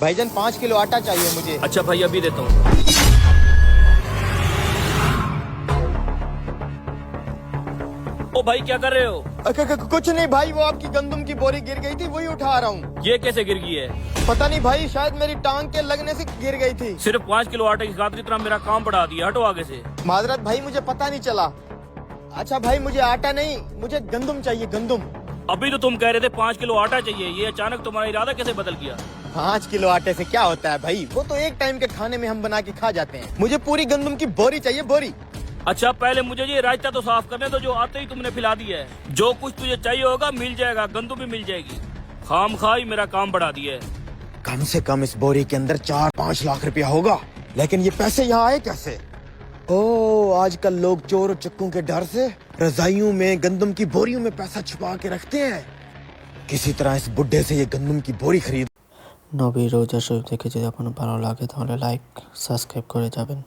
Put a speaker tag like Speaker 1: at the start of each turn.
Speaker 1: भाईजान 5 किलो आटा चाहिए मुझे।
Speaker 2: अच्छा भाई अभी देता हूँ। ओ भाई क्या कर रहे हो?
Speaker 1: कुछ नहीं भाई, वो आपकी गंदम की बोरी गिर गई थी, वही उठा रहा हूँ।
Speaker 2: ये कैसे गिर गई है?
Speaker 1: पता नहीं भाई, शायद मेरी टांग के लगने से गिर गई थी।
Speaker 2: सिर्फ 5 किलो आटे की खातिर इतना मेरा काम बढ़ा दिया, हटो आगे से।
Speaker 1: माजरत भाई, मुझे पता नहीं चला। अच्छा भाई, मुझे आटा नहीं, मुझे गंदम चाहिए, गंदम।
Speaker 2: अभी तो तुम कह रहे थे 5 किलो आटा चाहिए, ये अचानक तुम्हारा इरादा कैसे बदल गया?
Speaker 1: 5 किलो आटे से क्या होता है भाई, वो तो एक टाइम के खाने में हम बना के खा जाते हैं। मुझे पूरी गंदम की बोरी चाहिए, बोरी।
Speaker 2: अच्छा पहले मुझे ये रायता तो साफ करने दो, जो आते ही तुमने पिला दिया है। जो कुछ तुझे चाहिए होगा मिल जाएगा, गंदम भी मिल जाएगी। खाम खा ही मेरा काम बढ़ा दिया है।
Speaker 1: कम से कम इस बोरी के अंदर 4-5 लाख रुपया होगा, लेकिन ये पैसे यहाँ आए कैसे? ओ, आजकल लोग चोर और चक्कू के डर से रजाइयों में, गंदम की बोरियों में पैसा छुपा के रखते हैं। किसी तरह इस बुड्ढे से ये गंदम की बोरी खरीद।
Speaker 3: নবী রোজা শরীফ দেখে যদি আপনার ভালো লাগে তাহলে লাইক সাবস্ক্রাইব করে যাবেন।